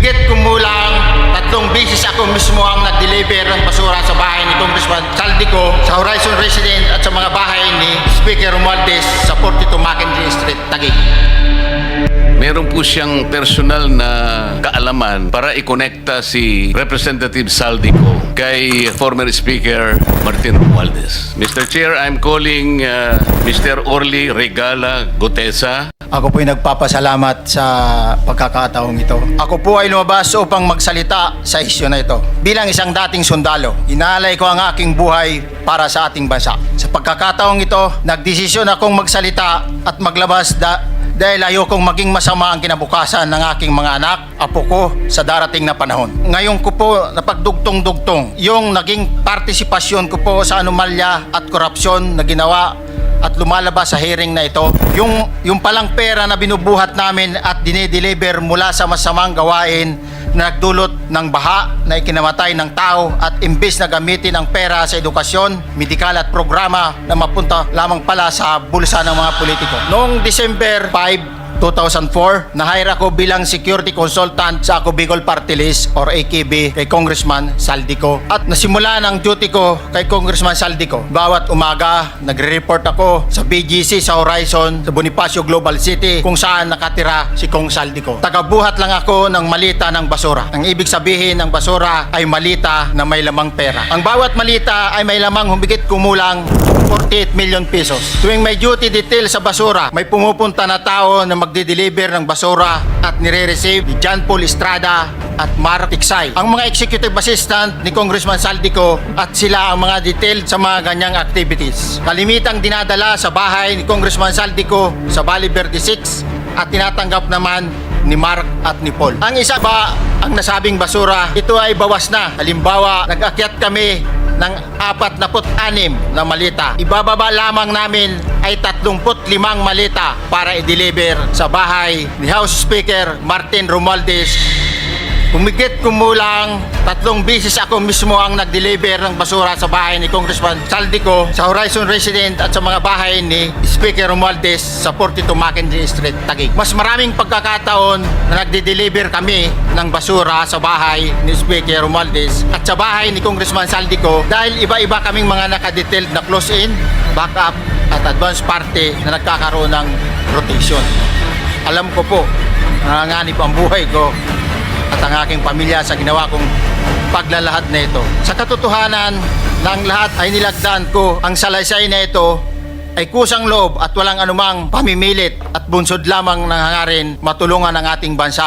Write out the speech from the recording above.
Humigit kumulang 3 beses ako mismo ang nag-deliver ng basura sa bahay ni Congressman Saldico, sa Horizon Resident at sa mga bahay ni Speaker Romualdez sa 42 Mackenzie Street, Taguig. Meron po siyang personal na kaalaman para ikonekta si Representative Saldico kay former Speaker Martin Romualdez. Mr. Chair, I'm calling Mr. Orly Regala Gutesa. Ako po'y nagpapasalamat sa pagkakataong ito. Ako po ay lumabas upang magsalita sa isyu na ito. Bilang isang dating sundalo, inaalay ko ang aking buhay para sa ating bansa. Sa pagkakataong ito, nagdesisyon akong magsalita at maglabas dahil ayokong maging masama ang kinabukasan ng aking mga anak, apo ko sa darating na panahon. Ngayon ko po napagdugtong-dugtong yung naging partisipasyon ko po sa anomalya at korupsyon na ginawa at lumalabas sa hearing na ito. Yung palang pera na binubuhat namin at dinideliver mula sa masamang gawain na nagdulot ng baha na ikinamatay ng tao at imbes na gamitin ang pera sa edukasyon, medikal at programa na mapunta lamang pala sa bulsa ng mga politiko. Noong December 5, 2004, na-hire ako bilang security consultant sa Ako Bicol Party List or AKB kay Congressman Saldico. At nasimula ng duty ko kay Congressman Saldico. Bawat umaga, nagre-report ako sa BGC sa Horizon, sa Bonifacio Global City, kung saan nakatira si Kong Saldico. Tagabuhat lang ako ng malita ng basura. Ang ibig sabihin ng basura ay malita na may lamang pera. Ang bawat malita ay may lamang humigit kumulang 48 million pesos. Tuwing may duty detail sa basura, may pumupunta na tao na magde-deliver ng basura at nire-receive ni John Paul Estrada at Mark Tiksay, ang mga executive assistant ni Congressman Saldico, at sila ang mga detail sa mga ganyang activities. Kalimitang dinadala sa bahay ni Congressman Saldico sa Valle Verde 6 at tinatanggap naman ni Mark at ni Paul. Ang isa ba ang nasabing basura, ito ay bawas na. Halimbawa, nag-akyat kami ng 46 na malita. Ibababa lamang namin ay 35 malita para i-deliver sa bahay ni House Speaker Martin Romualdez. Humigit kumulang 3 beses ako mismo ang nag-deliver ng basura sa bahay ni Congressman Saldico, sa Horizon Resident at sa mga bahay ni Speaker Romualdez sa 42 Mackenzie Street, Taguig. Mas maraming pagkakataon na nagde-deliver kami ng basura sa bahay ni Speaker Romualdez at sa bahay ni Congressman Saldico dahil iba-iba kaming mga nakadetailed na close-in, backup at advance party na nagkakaroon ng rotation. Alam ko po, nanganganib ang buhay ko at ang aking pamilya sa ginawa kong paglalahad na ito. Sa katotohanan ng lahat ay nilagdaan ko ang salaysay na ito ay kusang loob at walang anumang pamimilit at bunsod lamang ng hangarin matulungan ang ating bansa